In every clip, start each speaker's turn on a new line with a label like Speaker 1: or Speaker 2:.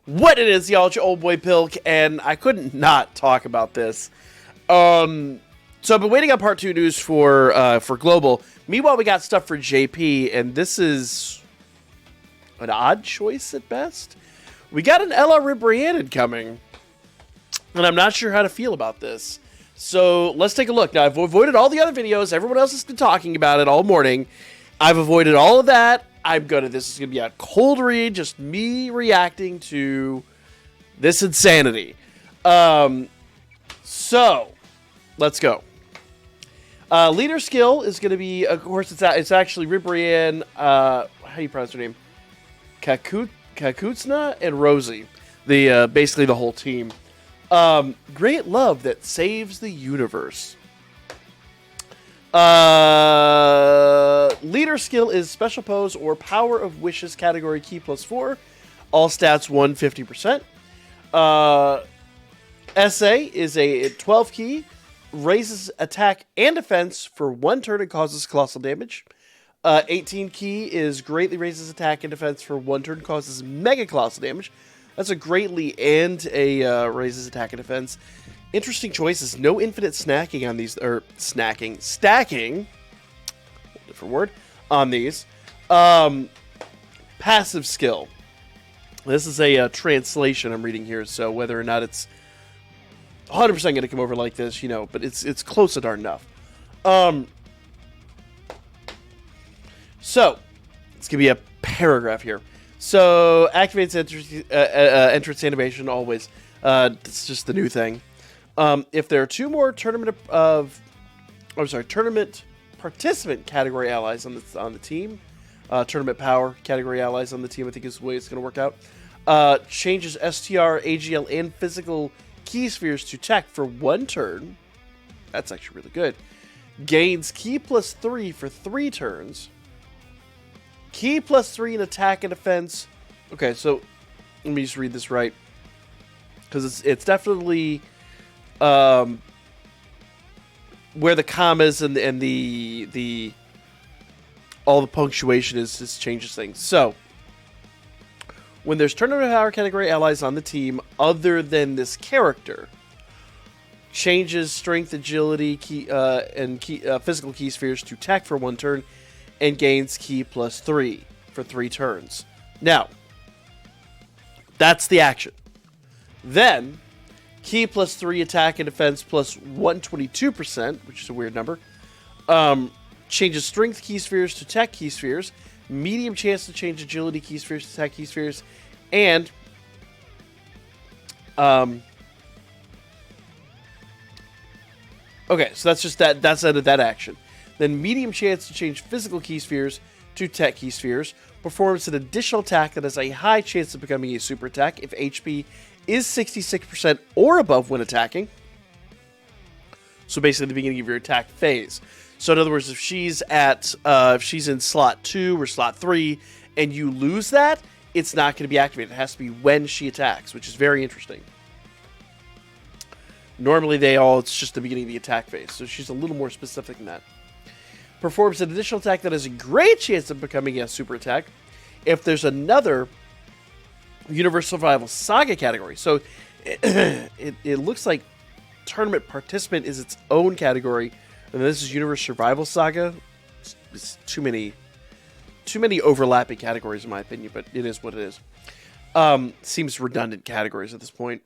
Speaker 1: What it is, y'all, it's your old boy Pilk, and I couldn't not talk about this. So I've been waiting on part 2 news for Global. Meanwhile, we got stuff for JP, and this is an odd choice at best. We got an Ribrianne coming, and I'm not sure how to feel about this. So let's take a look. Now, I've avoided all the other videos. Everyone else has been talking about it all morning. I've avoided all of that. This is gonna be a cold read, just me reacting to this insanity. So let's go. Leader skill is going to be, of course, it's actually Ribrianne, how do you pronounce her name? Kakutsna and Rosie, basically the whole team. Great love that saves the universe. Leader skill is special pose or power of wishes category key +4. All stats 150%. SA is a 12 key. Raises attack and defense for 1 turn and causes colossal damage. 18 key is greatly raises attack and defense for 1 turn, causes mega colossal damage. That's a greatly and a raises attack and defense. Interesting choices. No infinite snacking on these, or stacking. Different word on these. Passive skill. This is a translation I'm reading here, so whether or not it's 100% going to come over like this, but it's close to darn enough. So, it's going to be a paragraph here. So, activates entrance animation always. It's just the new thing. If there are 2 more tournament participant category allies on the team, tournament power category allies on the team, I think is the way it's going to work out. Changes STR, AGL, and physical key spheres to tech for 1 turn. That's actually really good. Gains key +3 for 3 turns. Key +3 in attack and defense. Okay, so let me just read this right, because it's definitely where the commas and the all the punctuation is changes things. So when there's tournament power category allies on the team other than this character, changes strength, agility, physical key spheres to tech for 1 turn, and gains key +3 for 3 turns. Now, that's the action. Then, key +3 attack and defense +122%, which is a weird number. Changes strength key spheres to tech key spheres. Medium chance to change agility key spheres to tech key spheres. And okay, so that's just that's out of that action. Then medium chance to change physical key spheres to tech key spheres. Performs an additional attack that has a high chance of becoming a super attack if HP is 66% or above when attacking. So basically the beginning of your attack phase. So in other words, if she's in slot 2 or slot 3 and you lose that, it's not going to be activated. It has to be when she attacks, which is very interesting. Normally it's just the beginning of the attack phase, so she's a little more specific than that. Performs an additional attack that has a great chance of becoming a super attack if there's another Universal Survival Saga category. So it looks like Tournament Participant is its own category, and this is Universal Survival Saga. It's too many overlapping categories in my opinion, but it is what it is. Seems redundant categories at this point.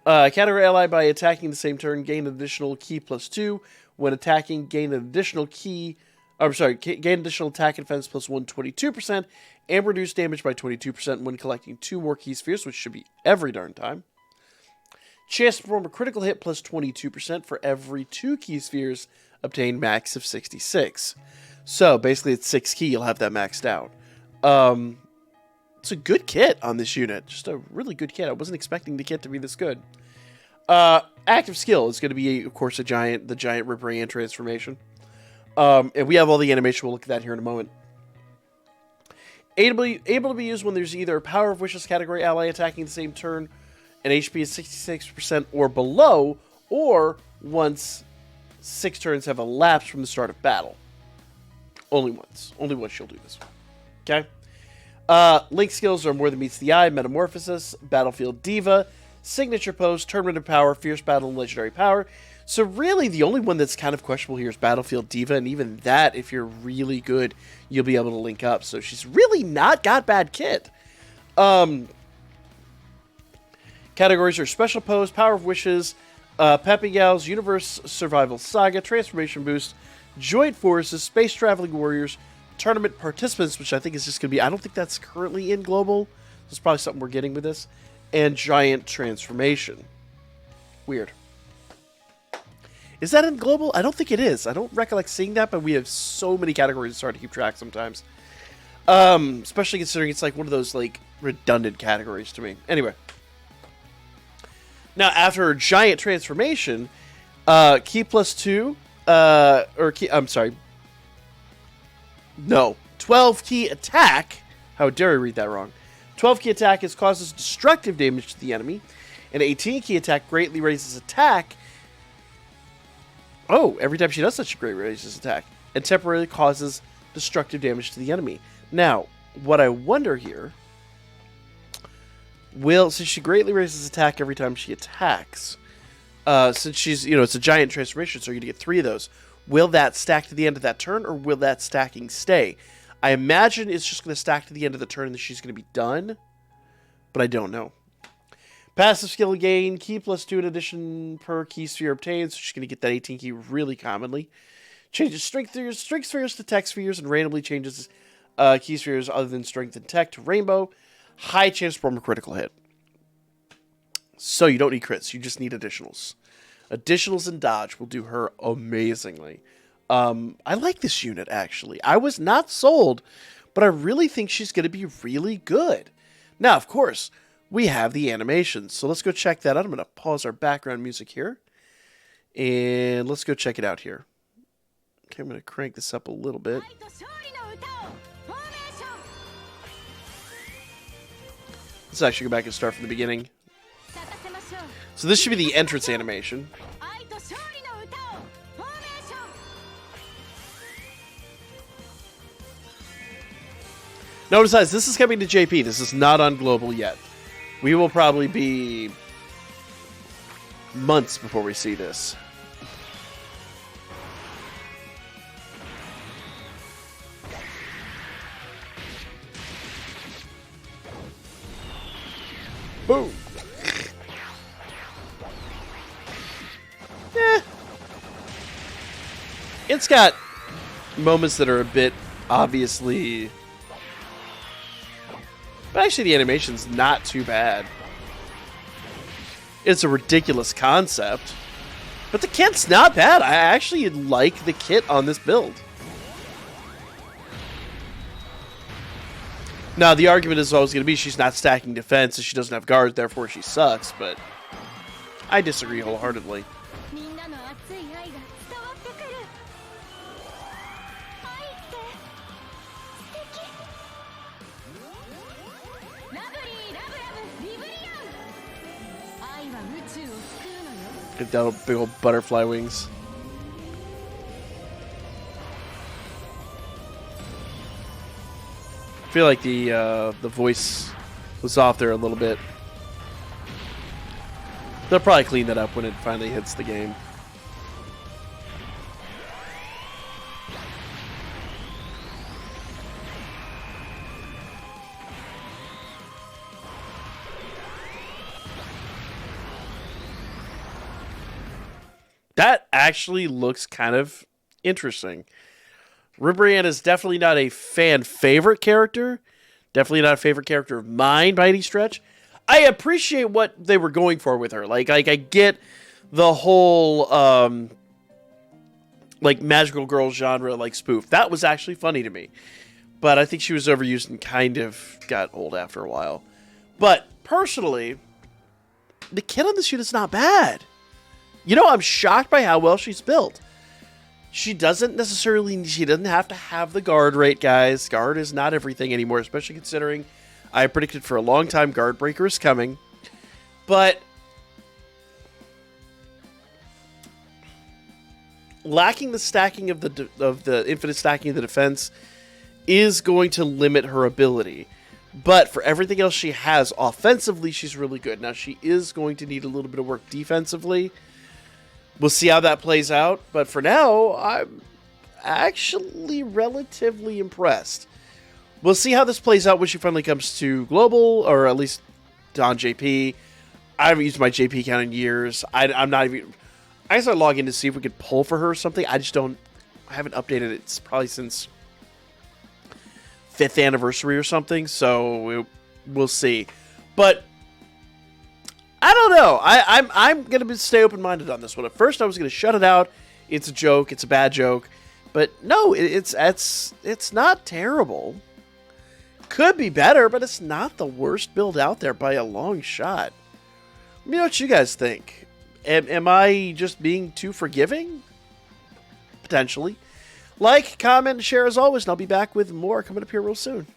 Speaker 1: Category ally by attacking the same turn, gain an additional key +2. When attacking, gain an additional gain additional attack and defense +122%, and reduce damage by 22% when collecting 2 more key spheres, which should be every darn time. Chance to perform a critical hit +22% for every 2 key spheres, obtained max of 66. So basically it's 6 key, you'll have that maxed out. It's a good kit on this unit. Just a really good kit. I wasn't expecting the kit to be this good. Active skill is going to be, of course, the giant Ribrianne transformation. And we have all the animation. We'll look at that here in a moment. Able to be used when there's either a Power of Wishes category ally attacking the same turn, and HP is 66% or below, or once 6 turns have elapsed from the start of battle. Only once. Only once she'll do this. Okay? Link skills are More Than Meets the Eye, Metamorphosis, Battlefield Diva, Signature Pose, Tournament of Power, Fierce Battle, and Legendary Power. So really, the only one that's kind of questionable here is Battlefield Diva, and even that, if you're really good, you'll be able to link up. So she's really not got bad kit. Categories are Special Pose, Power of Wishes, Peppy Gals, Universe Survival Saga, Transformation Boost, Joint Forces, Space Traveling Warriors, Tournament Participants, which I think is just going to be... I don't think that's currently in Global. That's probably something we're getting with this. And Giant Transformation. Weird. Is that in Global? I don't think it is. I don't recollect seeing that, but we have so many categories it's hard to keep track sometimes. Especially considering it's like one of those like redundant categories to me. Anyway. Now, after Giant Transformation, Key plus 2, I'm sorry. No. 12 Key Attack. How dare I read that wrong? 12 Key Attack causes destructive damage to the enemy. And 18 Key Attack greatly raises attack. Oh, every time she does such a great raises attack. And temporarily causes destructive damage to the enemy. Now, what I wonder here... since she greatly raises attack every time she attacks, since she's, it's a giant transformation, so you're going to get 3 of those. Will that stack to the end of that turn, or will that stacking stay? I imagine it's just going to stack to the end of the turn and that she's going to be done, but I don't know. Passive skill gain, key plus 2 in addition per key sphere obtained, so she's going to get that 18 key really commonly. Changes strength spheres to tech spheres, and randomly changes key spheres other than strength and tech to rainbow. High chance to perform a critical hit. So you don't need crits. You just need additionals. Additionals and dodge will do her amazingly. I like this unit, actually. I was not sold, but I really think she's going to be really good. Now, of course, we have the animations. So let's go check that out. I'm going to pause our background music here. And let's go check it out here. Okay, I'm going to crank this up a little bit. Let's actually go back and start from the beginning. So this should be the entrance animation. Notice guys, this is coming to JP. This is not on Global yet. We will probably be months before we see this. Boom. It's got moments that are a bit obviously... But actually the animation's not too bad. It's a ridiculous concept. But the kit's not bad. I actually like the kit on this build. Now, the argument is always going to be she's not stacking defense and she doesn't have guards, therefore she sucks, but I disagree wholeheartedly. Get down big old butterfly wings. I feel like the voice was off there a little bit. They'll probably clean that up when it finally hits the game. That actually looks kind of interesting. Ribrianne is definitely not a fan favorite character. Definitely not a favorite character of mine by any stretch. I appreciate what they were going for with her. Like I get the whole like magical girl genre like spoof. That was actually funny to me. But I think she was overused and kind of got old after a while. But personally, the kit on this unit is not bad. You know, I'm shocked by how well she's built. She doesn't have to have the guard rate, guys. Guard is not everything anymore, especially considering I predicted for a long time guard breaker is coming. But lacking the stacking of the infinite stacking of the defense is going to limit her ability. But for everything else she has, offensively, she's really good. Now, she is going to need a little bit of work defensively. We'll see how that plays out. But for now, I'm actually relatively impressed. We'll see how this plays out when she finally comes to Global, or at least on JP. I haven't used my JP account in years. I'm not even... I guess I'll log in to see if we could pull for her or something. I haven't updated it. It's probably since 5th anniversary or something, so we'll see. But I don't know. I'm going to stay open-minded on this one. At first, I was going to shut it out. It's a joke. It's a bad joke. But no, it's not terrible. Could be better, but it's not the worst build out there by a long shot. Let me know what you guys think. Am I just being too forgiving? Potentially. Like, comment, and share as always, and I'll be back with more coming up here real soon.